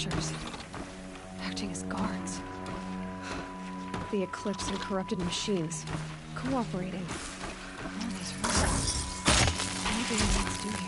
Watchers. Acting as guards. The Eclipse and corrupted machines. Cooperating. All these rules. Anything we need to do here.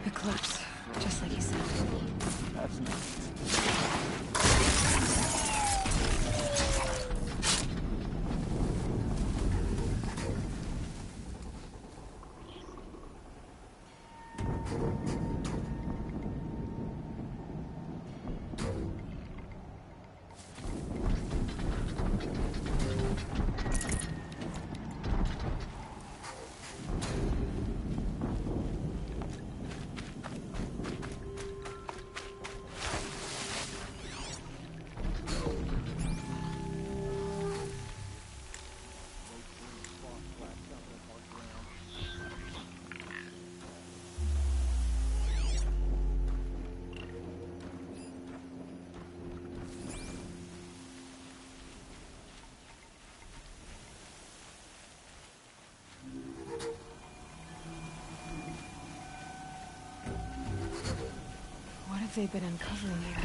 Eclipse, just like you said. That's nice. What have they been uncovering here?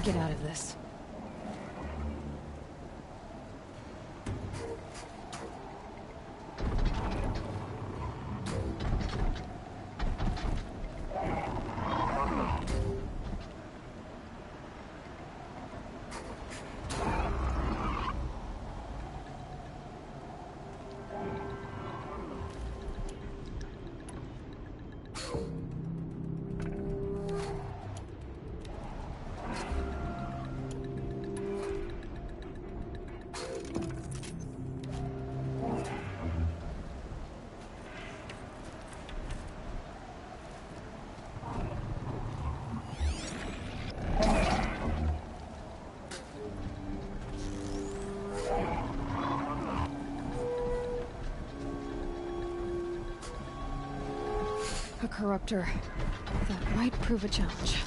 get out of this. A corruptor. That might prove a challenge.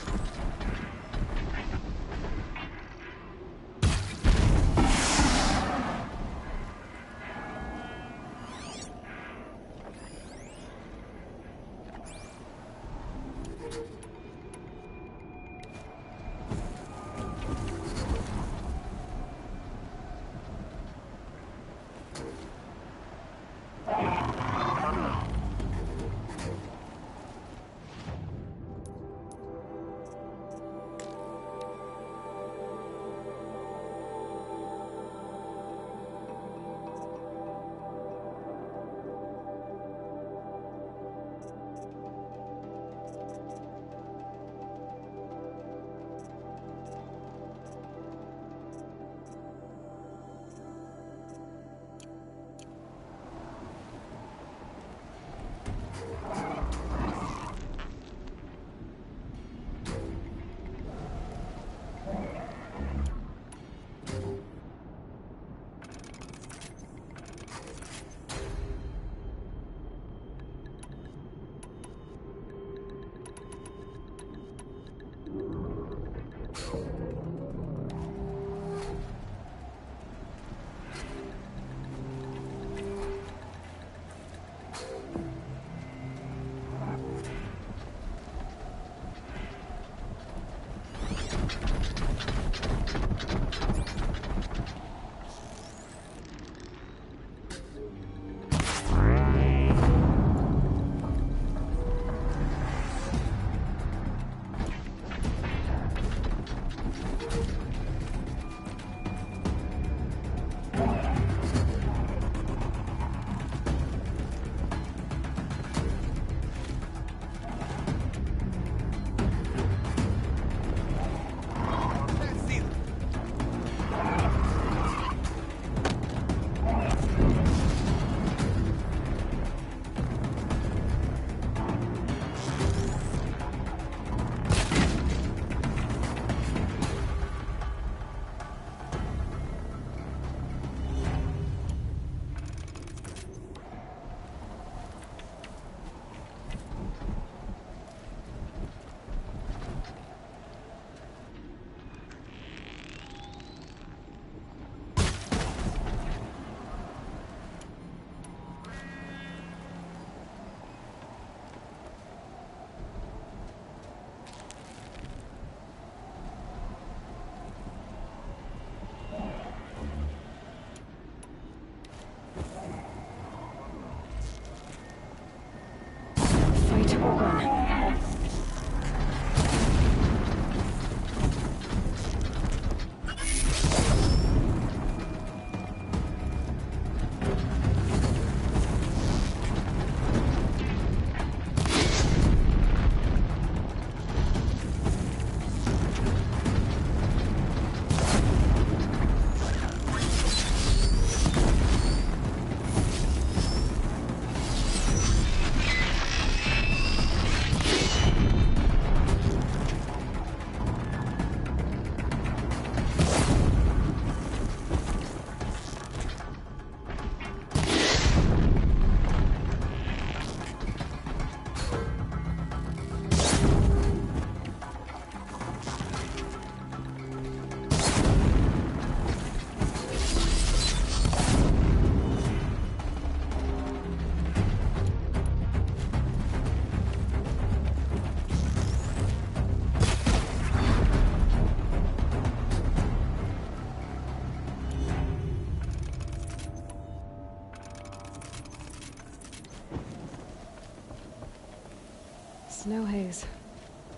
Snow haze.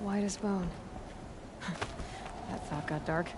White as bone. That thought got dark.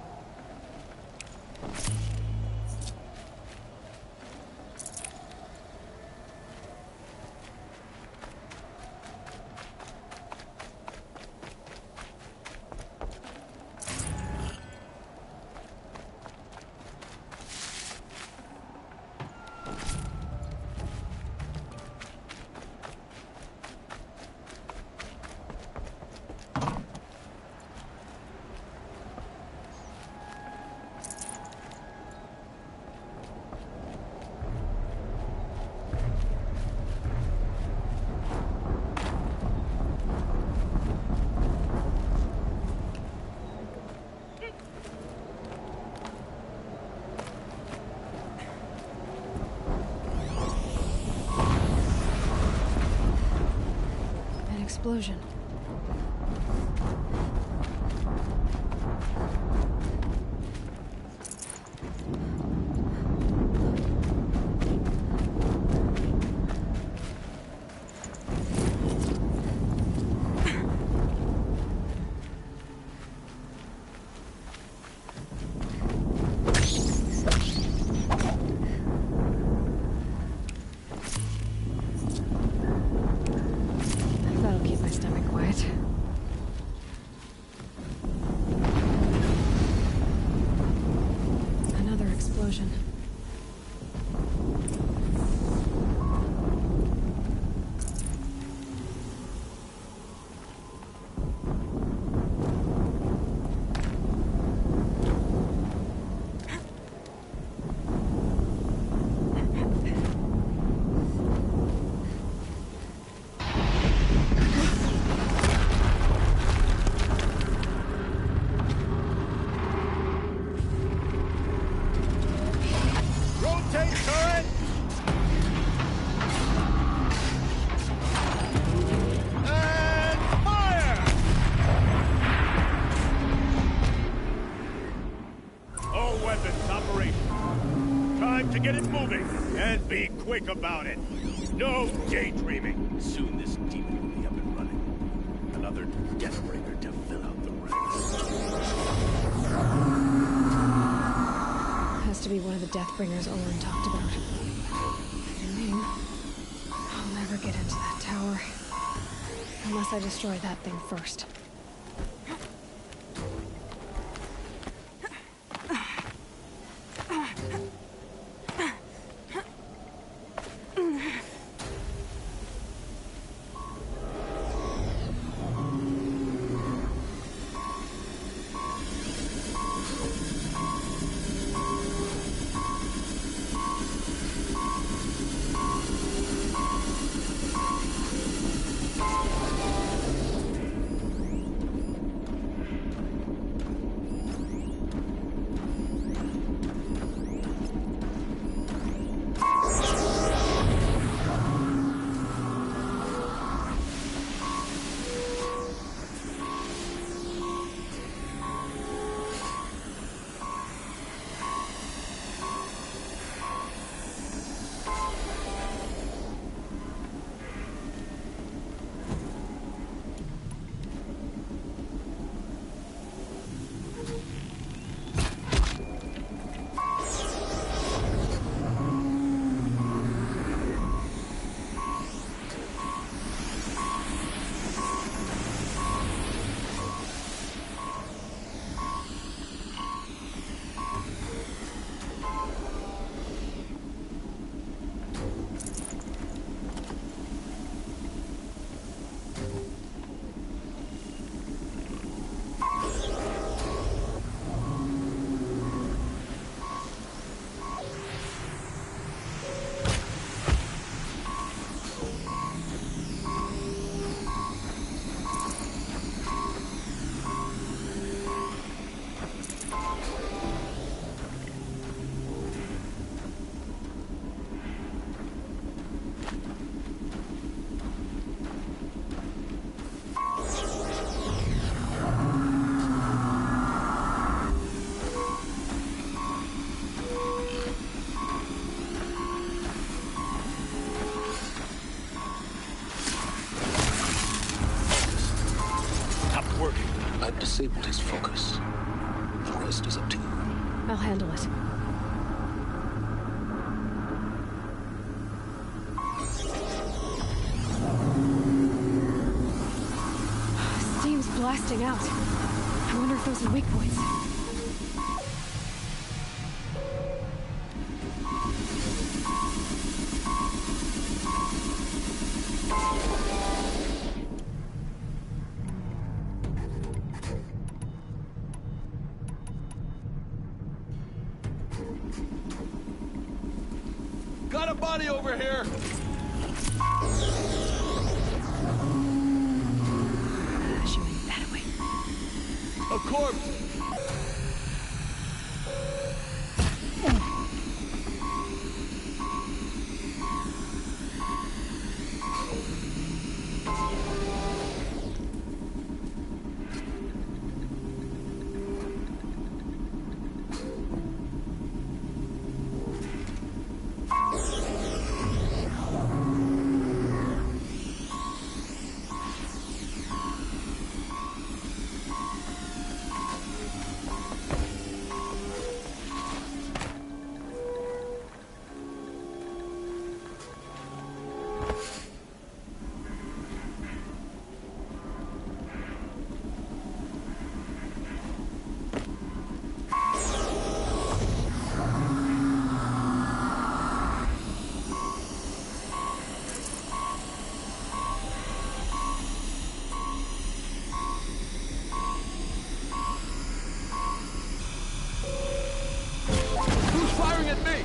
Explosion. That'll keep my stomach quiet. Another explosion. Rotate turret! And fire! All weapons operational. Time to get it moving, and be quick about it. No daydreaming. Soon this demon will be up and running. Another Deathbringer to fill out the ranks. Has to be one of the Deathbringers Olin talked about. Your name? I'll never get into that tower. Unless I destroy that thing first. disabled his focus. The rest is up to you. I'll handle it. Steam's blasting out. I wonder if those are weak points. Got a body over here! Shooting that away. A corpse! Firing at me!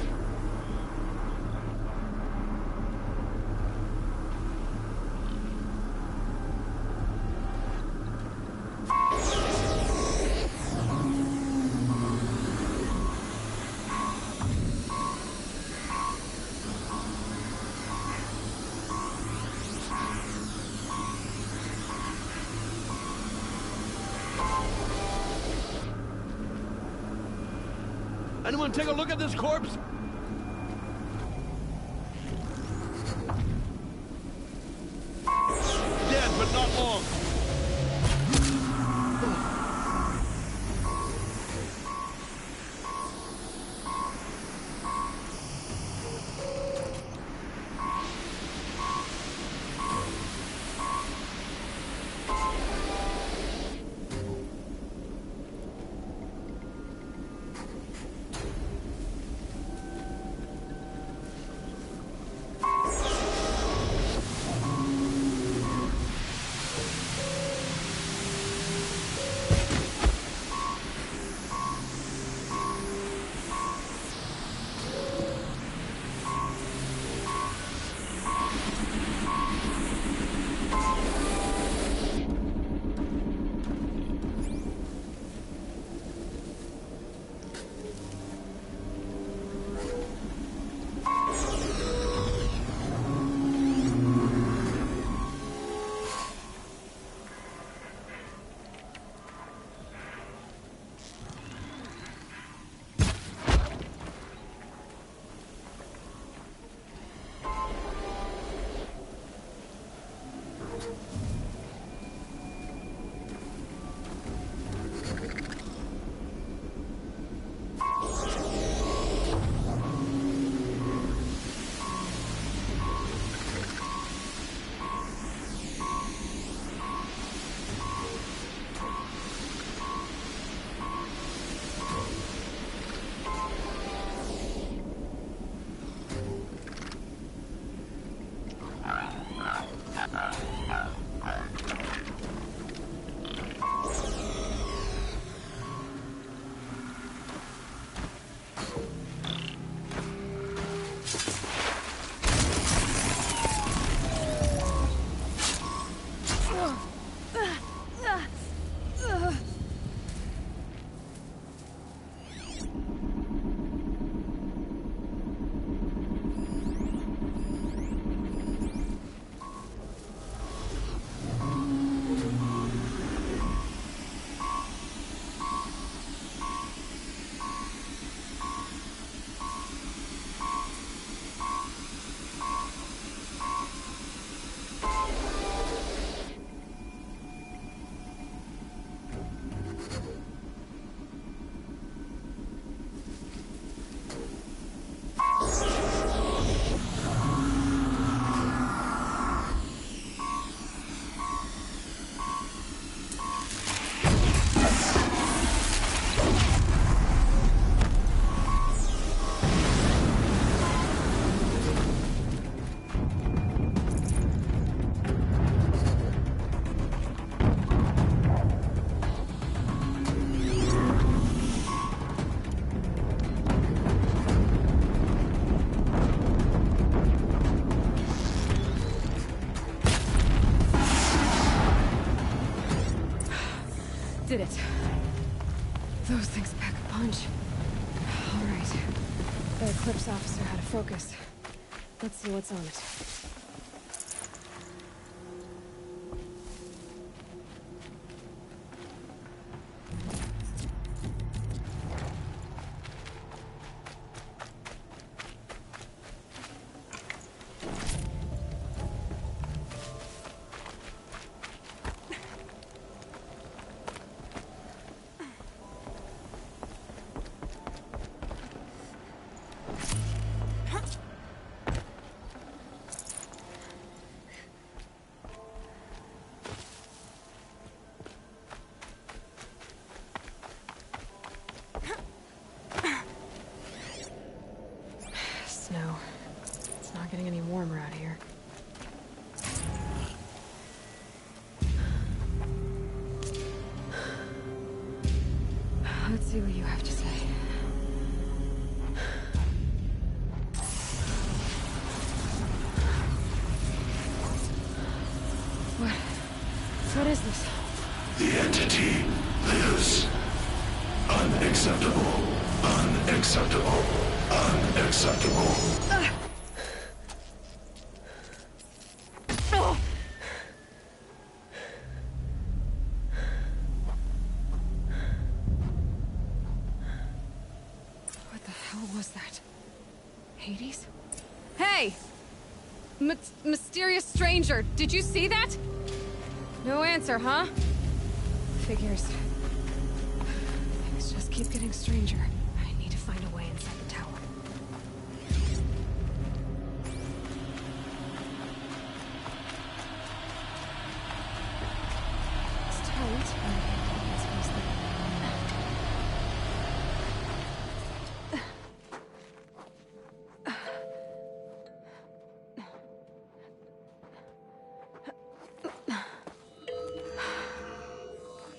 Anyone take a look at this corpse? Dead, but not long. did it. Those things pack a punch. All right. The Eclipse officer had a focus. Let's see what's on it. Snow. It's not getting any warmer out here. Let's see what you have to say. What is this? The entity lives. Unacceptable. Unacceptable. Unacceptable. What the hell was that? Hades? Hey! Mysterious stranger, did you see that? No answer, huh? Figures. Things just keep getting stranger. I need to find a way inside the tower. It's tight, but it's mostly...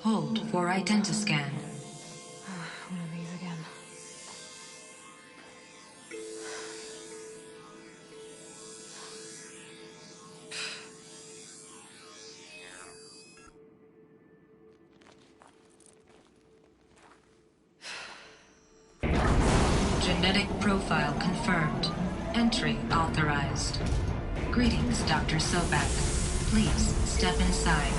Hold for identiscan. One of these again. Genetic profile confirmed. Entry authorized. Greetings, Dr. Sobek. Please step inside.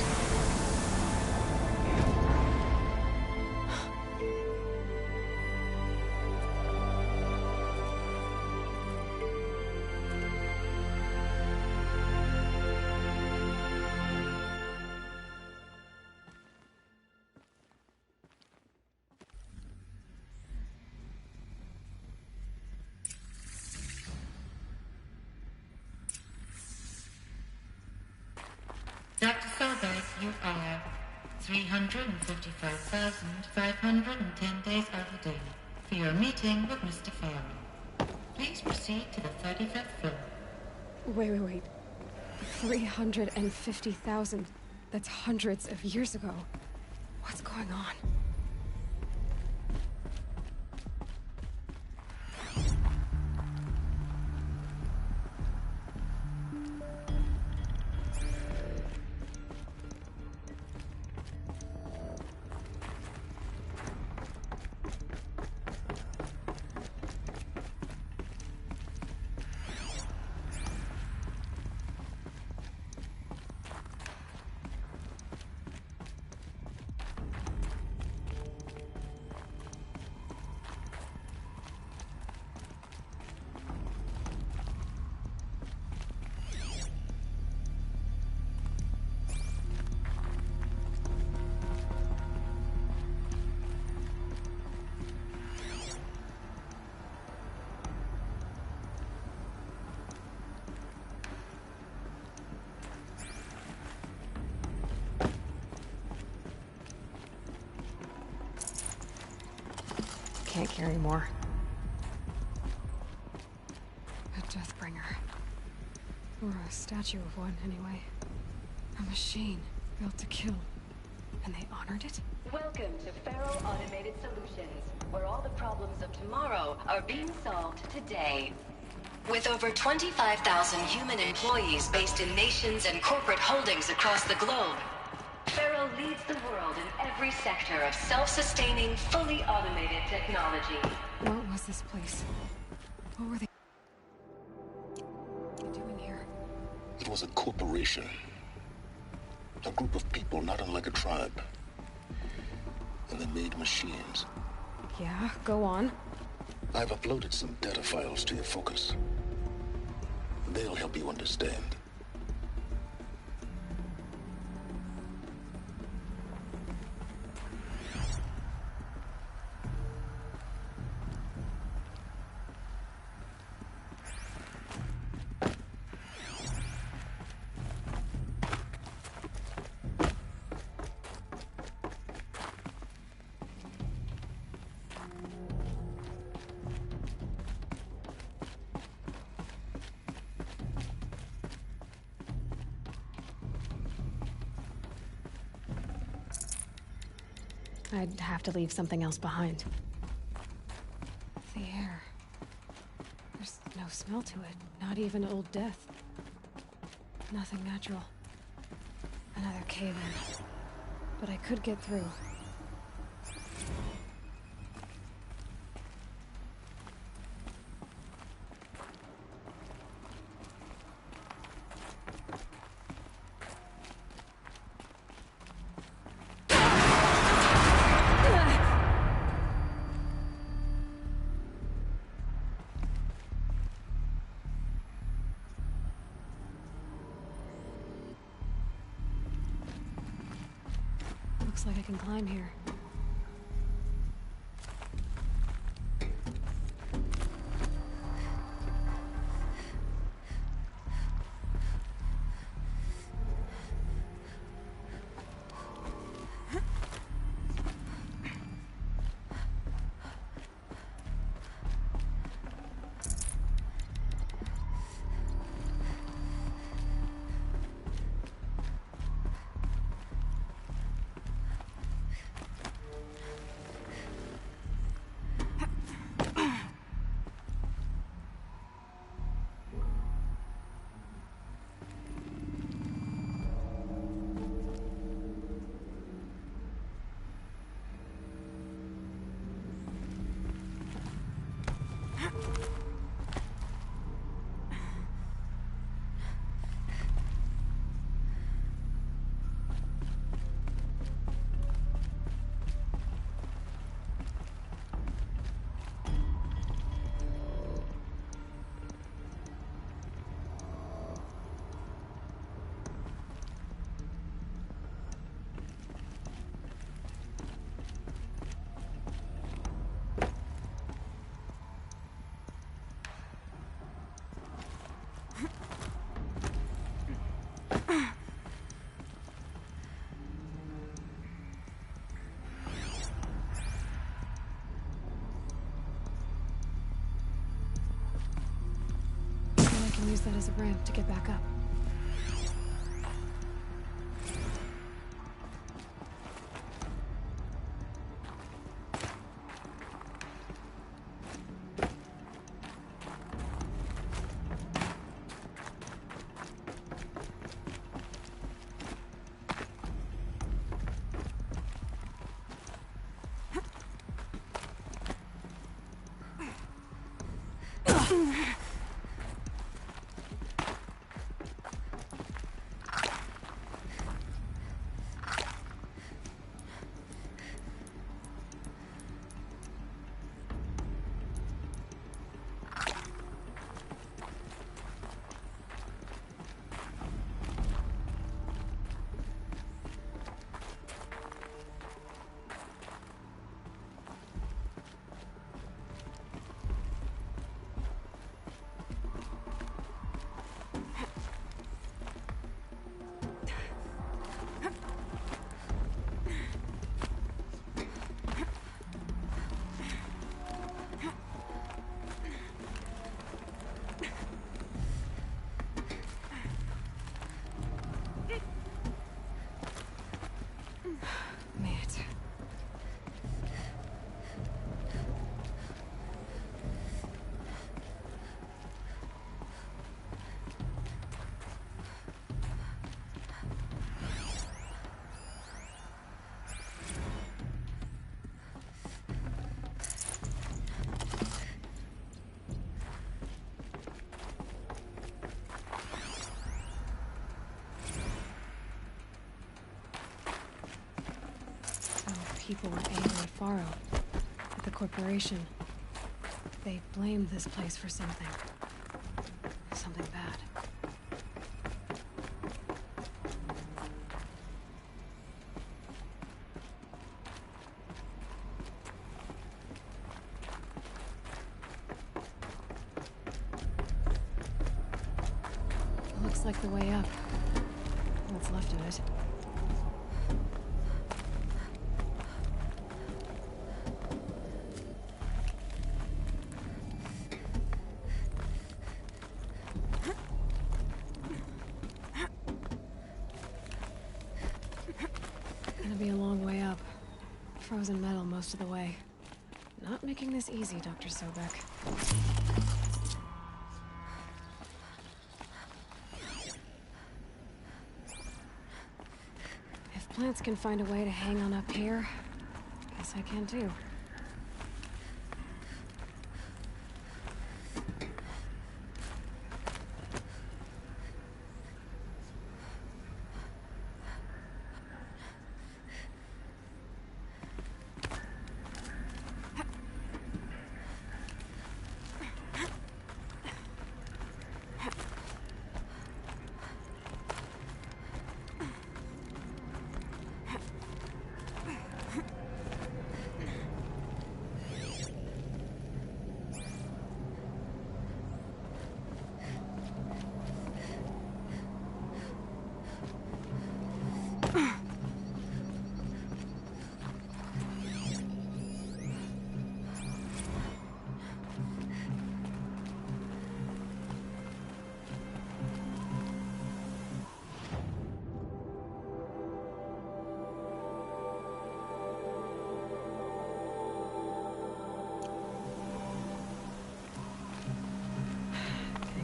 Dr. Sobek, you are 355,510 days overdue for your meeting with Mr. Farrell. Please proceed to the 35th floor. Wait. 350,000. That's hundreds of years ago. What's going on? Can't carry more. A Deathbringer. Or a statue of one, anyway. A machine built to kill. And they honored it? Welcome to Feral Automated Solutions, where all the problems of tomorrow are being solved today. With over 25,000 human employees based in nations and corporate holdings across the globe, Feral leads the world in every every sector of self-sustaining, fully automated technology. What was this place? What were they doing here? It was a corporation. A group of people not unlike a tribe. And they made machines. Yeah, go on. I've uploaded some data files to your Focus. They'll help you understand. I'd have to leave something else behind. The air. There's no smell to it. Not even old death. Nothing natural. Another cave-in. But I could get through. Looks like I can climb here. Use that as a ramp to get back up. people were angry at Faro, at the corporation. They blamed this place for something. Something bad. Looks like the way up. What's left of it. Gonna be a long way up. Frozen metal most of the way. Not making this easy, Dr. Sobek. If plants can find a way to hang on up here, guess I can too.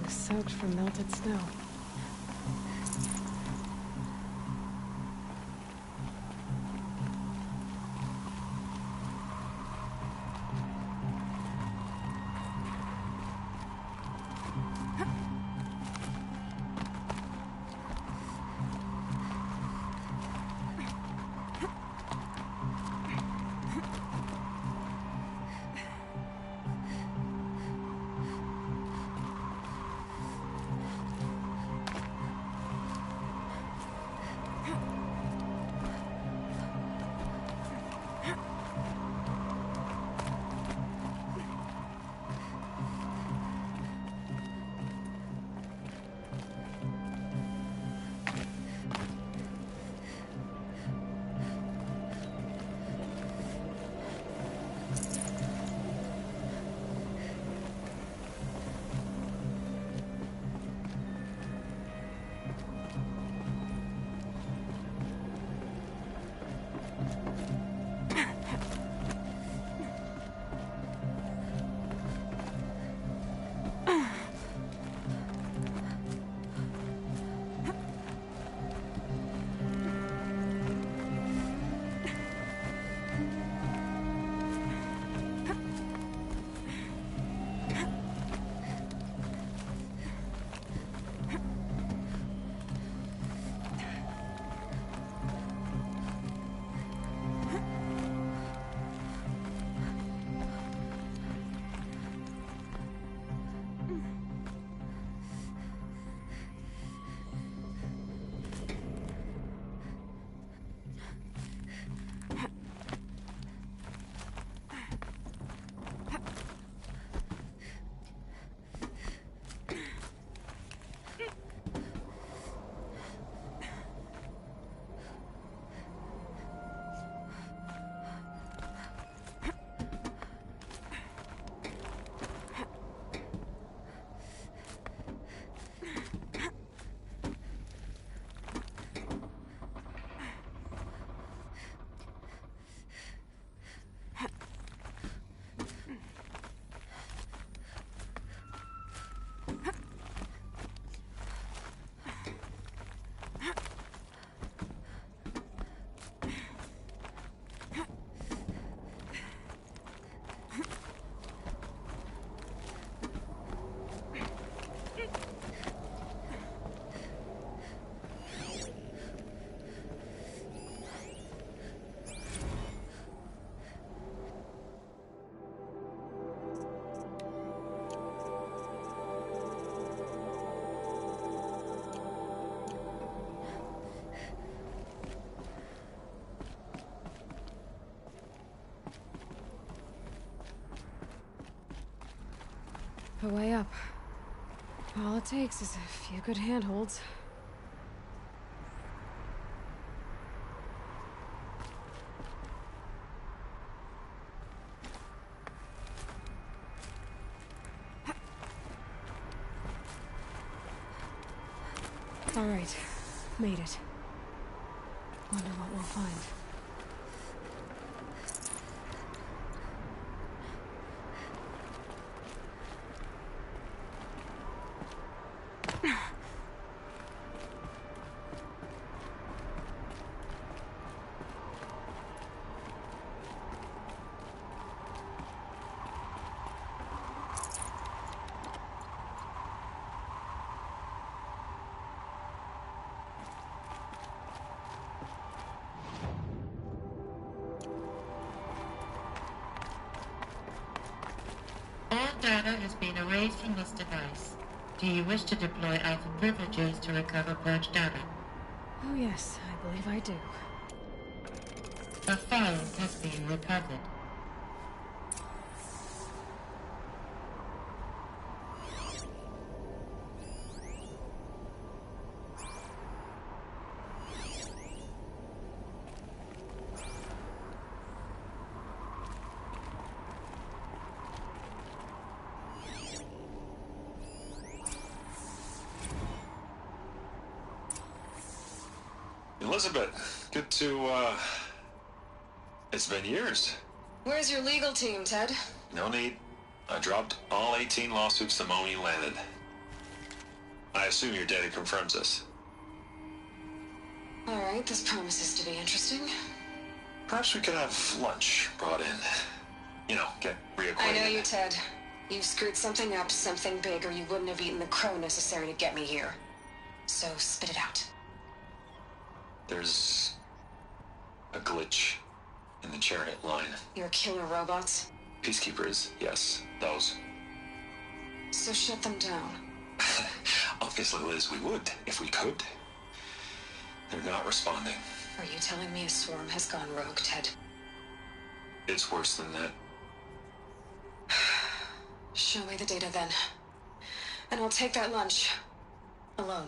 Soaked from melted snow. A way up. All it takes is a few good handholds. All right, made it. Wonder what we'll find. All data has been erased from this device. Do you wish to deploy Alpha privileges to recover purged data? Oh yes, I believe I do. A file has been recovered. Elizabeth, good to, it's been years. Where's your legal team, Ted? No need. I dropped all 18 lawsuits the moment you landed. I assume your data confirms this. Alright, this promises to be interesting. Perhaps we could have lunch brought in. You know, get reacquainted. I know you, Ted. You've screwed something up, something big, or you wouldn't have eaten the crow necessary to get me here. So spit it out. There's a glitch in the chariot line. Your killer robots? Peacekeepers, yes, those. So shut them down. Obviously, Liz, we would, if we could. They're not responding. Are you telling me a swarm has gone rogue, Ted? It's worse than that. Show me the data then. And I'll take that lunch. Alone.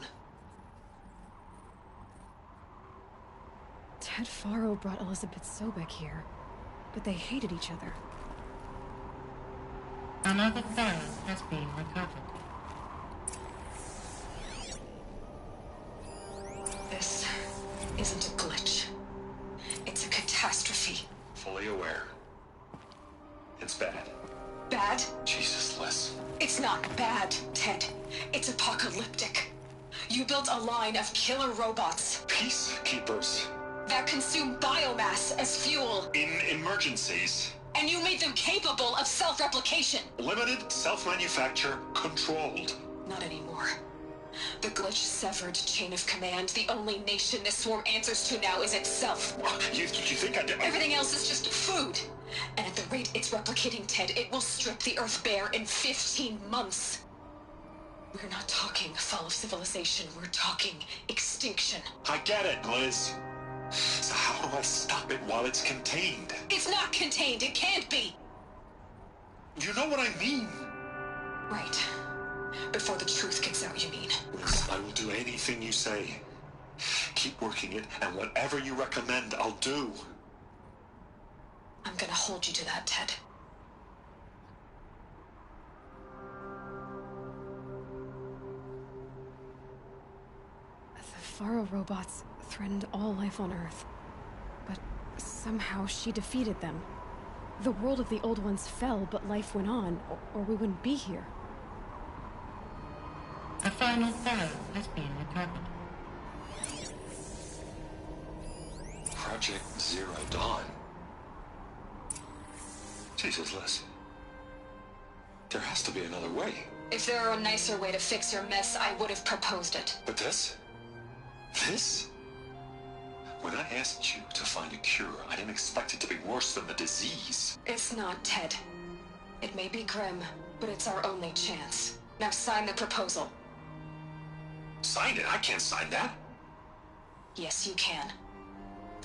Ted Faro brought Elizabeth Sobek here, but they hated each other. Another file has been recovered. This isn't a glitch. It's a catastrophe. Fully aware. It's bad. Bad? Jesus, Liz. It's not bad, Ted. It's apocalyptic. You built a line of killer robots. Peacekeepers. That consume biomass as fuel. In emergencies. And you made them capable of self-replication. Limited, self-manufacture, controlled. Not anymore. The glitch severed chain of command. The only nation this swarm answers to now is itself. You think I did? Everything else is just food. And at the rate it's replicating, Ted, it will strip the Earth bare in 15 months. We're not talking fall of civilization. We're talking extinction. I get it, Liz. So how do I stop it while it's contained? It's not contained. It can't be. You know what I mean? Right. Before the truth gets out, you mean? Liz, I will do anything you say. Keep working it, and whatever you recommend, I'll do. I'm gonna hold you to that, Ted. The Faro robots threatened all life on Earth. But somehow she defeated them. The world of the Old Ones fell, but life went on, or we wouldn't be here. A final file has been recovered. Project Zero Dawn. Jesus, Liz. There has to be another way. If there were a nicer way to fix your mess, I would have proposed it. But this? This? When I asked you to find a cure, I didn't expect it to be worse than the disease. It's not, Ted. It may be grim, but it's our only chance. Now sign the proposal. Sign it? I can't sign that. Yes, you can.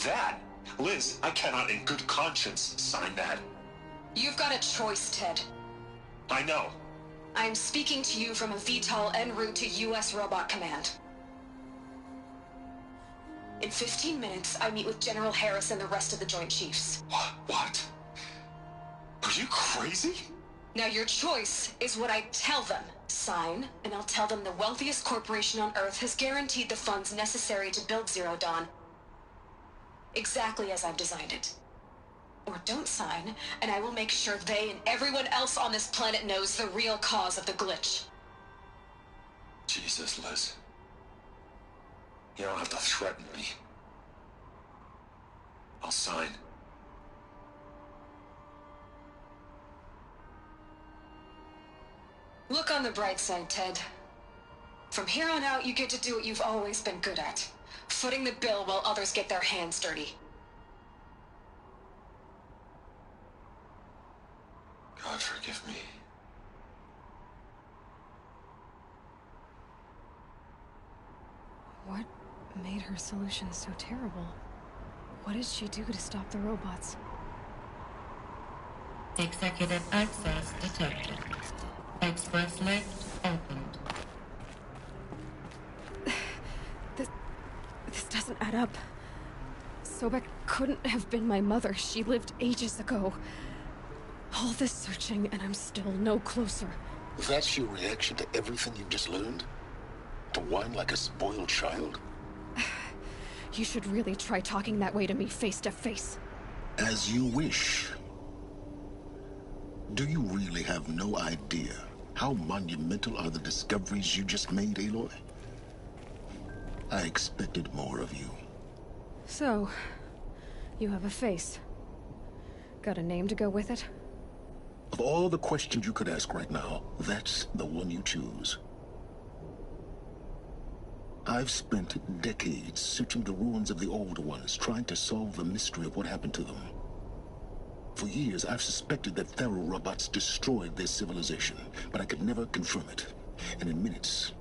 That? Liz, I cannot in good conscience sign that. You've got a choice, Ted. I know. I am speaking to you from a VTOL en route to U.S. Robot Command. In 15 minutes, I meet with General Harris and the rest of the Joint Chiefs. What? Are you crazy? Now your choice is what I tell them. Sign, and I'll tell them the wealthiest corporation on Earth has guaranteed the funds necessary to build Zero Dawn exactly as I've designed it. Or don't sign, and I will make sure they and everyone else on this planet knows the real cause of the glitch. Jesus, Liz. You don't have to threaten me. I'll sign. Look on the bright side, Ted. From here on out, you get to do what you've always been good at. Footing the bill while others get their hands dirty. God forgive me. What made her solution so terrible? What did she do to stop the robots? Executive access detected. Express lift opened. This doesn't add up. Sobek couldn't have been my mother. She lived ages ago. All this searching, and I'm still no closer. That's your reaction to everything you've just learned? To whine like a spoiled child? You should really try talking that way to me face to face. As you wish. Do you really have no idea how monumental are the discoveries you just made, Aloy? I expected more of you. So, you have a face. Got a name to go with it? Of all the questions you could ask right now, that's the one you choose. I've spent decades searching the ruins of the old ones, trying to solve the mystery of what happened to them. For years, I've suspected that Faro robots destroyed their civilization, but I could never confirm it. And in minutes,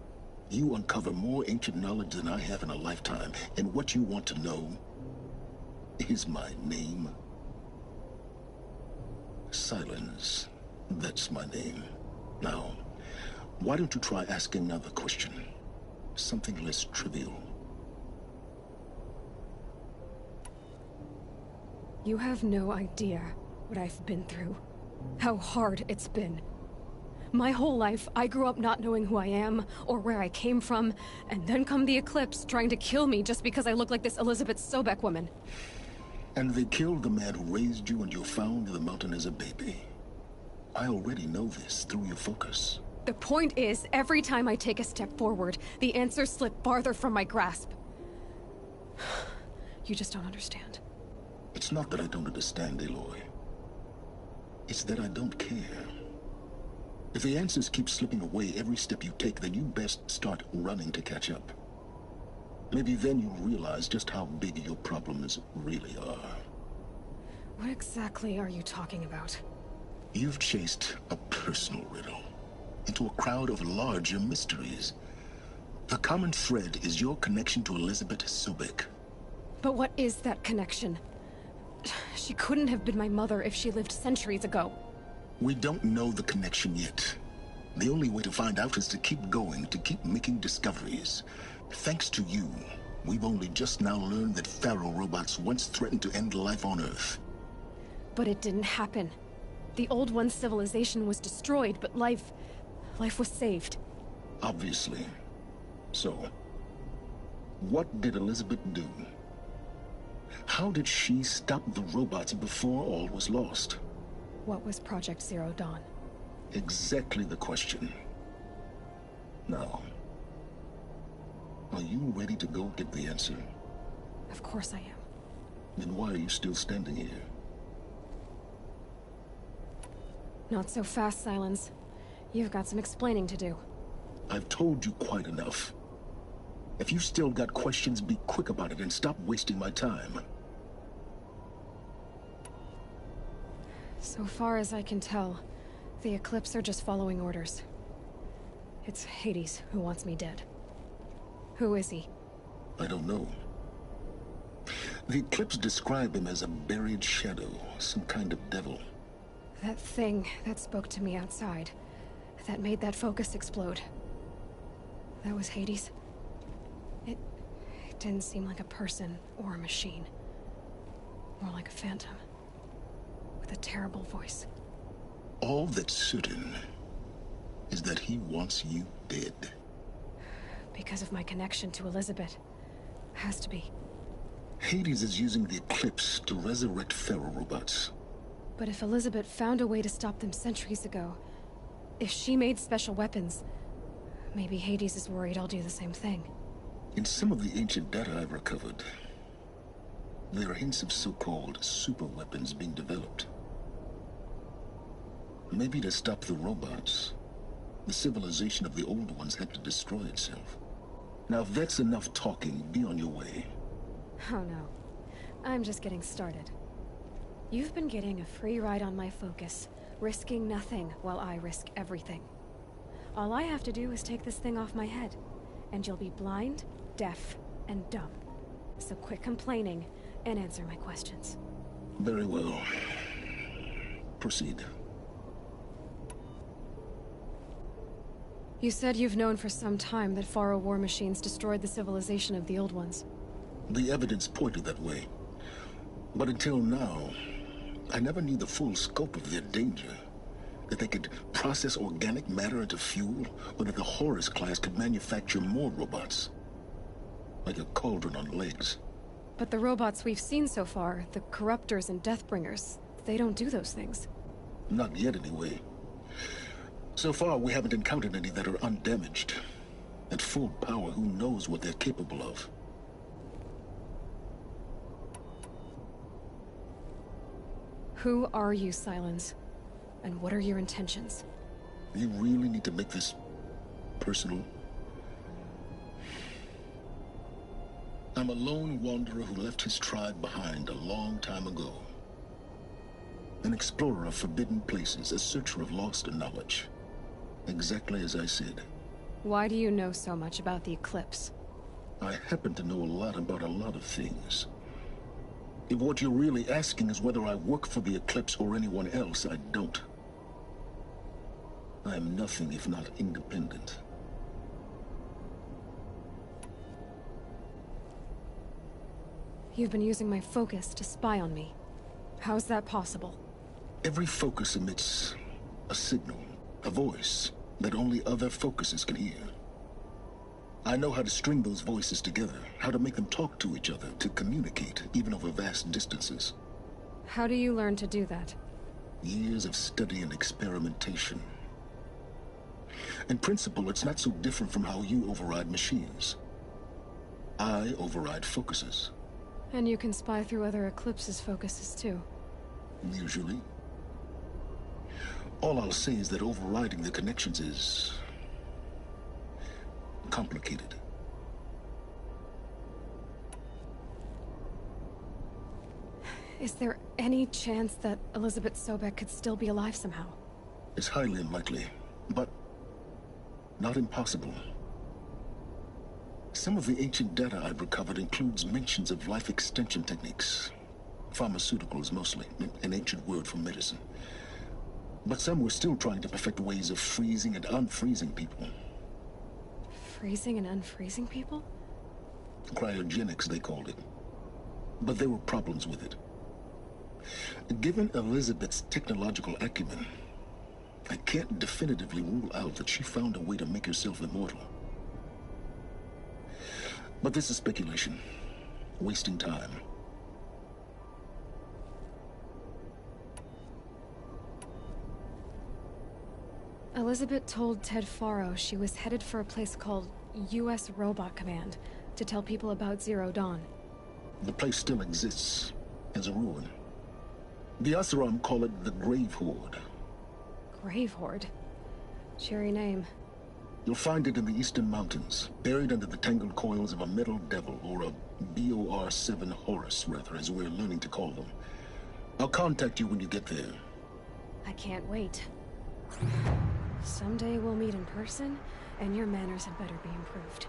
you uncover more ancient knowledge than I have in a lifetime, and what you want to know is my name. Silence. That's my name. Now, why don't you try asking another question? Something less trivial. You have no idea what I've been through. How hard it's been. My whole life, I grew up not knowing who I am, or where I came from, and then come the Eclipse trying to kill me just because I look like this Elizabeth Sobek woman. And they killed the man who raised you and you found in the mountain as a baby. I already know this through your focus. The point is, every time I take a step forward, the answers slip farther from my grasp. You just don't understand. It's not that I don't understand, Aloy. It's that I don't care. If the answers keep slipping away every step you take, then you best start running to catch up. Maybe then you'll realize just how big your problems really are. What exactly are you talking about? You've chased a personal riddle into a crowd of larger mysteries. The common thread is your connection to Elizabeth Sobek. But what is that connection? She couldn't have been my mother if she lived centuries ago. We don't know the connection yet. The only way to find out is to keep going, to keep making discoveries. Thanks to you, we've only just now learned that Faro robots once threatened to end life on Earth. But it didn't happen. The old one's civilization was destroyed, but life was saved. Obviously. So, what did Elizabeth do? How did she stop the robots before all was lost? What was Project Zero Dawn? Exactly the question. Now, are you ready to go get the answer? Of course I am. Then why are you still standing here? Not so fast, Silence. You've got some explaining to do. I've told you quite enough. If you've still got questions, be quick about it and stop wasting my time. So far as I can tell, the Eclipse are just following orders. It's Hades who wants me dead. Who is he? I don't know. The Eclipse describe him as a buried shadow, some kind of devil. That thing that spoke to me outside. that made that focus explode. That was Hades. It didn't seem like a person or a machine. More like a phantom. With a terrible voice. All that's certain is that he wants you dead. Because of my connection to Elizabeth. Has to be. Hades is using the Eclipse to resurrect Pharaoh robots. But if Elizabeth found a way to stop them centuries ago, if she made special weapons, maybe Hades is worried I'll do the same thing. In some of the ancient data I've recovered, there are hints of so-called super weapons being developed. Maybe to stop the robots, the civilization of the old ones had to destroy itself. Now, if that's enough talking, be on your way. Oh no. I'm just getting started. You've been getting a free ride on my focus, risking nothing while I risk everything. All I have to do is take this thing off my head, and you'll be blind, deaf, and dumb. So quit complaining and answer my questions. Very well. Proceed. You said you've known for some time that Pharaoh war machines destroyed the civilization of the old ones. The evidence pointed that way. But until now, I never knew the full scope of their danger. That they could process organic matter into fuel, or that the Horus class could manufacture more robots. Like a cauldron on legs. But the robots we've seen so far, the Corruptors and Deathbringers, they don't do those things. Not yet, anyway. So far, we haven't encountered any that are undamaged. At full power, who knows what they're capable of? Who are you, Silence? And what are your intentions? You really need to make this personal? I'm a lone wanderer who left his tribe behind a long time ago. An explorer of forbidden places, a searcher of lost knowledge. Exactly as I said. Why do you know so much about the Eclipse? I happen to know a lot about a lot of things. If what you're really asking is whether I work for the Eclipse or anyone else, I don't. I am nothing if not independent. You've been using my focus to spy on me. How's that possible? Every focus emits a signal, a voice, that only other focuses can hear. I know how to string those voices together, how to make them talk to each other, to communicate, even over vast distances. How do you learn to do that? Years of study and experimentation. In principle, it's not so different from how you override machines. I override focuses. And you can spy through other Eclipse's focuses too. Usually. All I'll say is that overriding the connections is complicated. Is there any chance that Elizabeth Sobek could still be alive somehow? It's highly unlikely, but not impossible. Some of the ancient data I've recovered includes mentions of life extension techniques. Pharmaceuticals, mostly, an ancient word for medicine. But some were still trying to perfect ways of freezing and unfreezing people. Freezing and unfreezing people? Cryogenics, they called it. But there were problems with it. Given Elizabeth's technological acumen, I can't definitively rule out that she found a way to make herself immortal. But this is speculation. Wasting time. Elizabeth told Ted Faro she was headed for a place called U.S. Robot Command to tell people about Zero Dawn. The place still exists, as a ruin. The Asaram call it the Grave Horde. Grave Horde? Cheery name. You'll find it in the Eastern Mountains, buried under the tangled coils of a metal devil, or a BOR-7 Horus, rather, as we're learning to call them. I'll contact you when you get there. I can't wait. Someday we'll meet in person, and your manners had better be improved.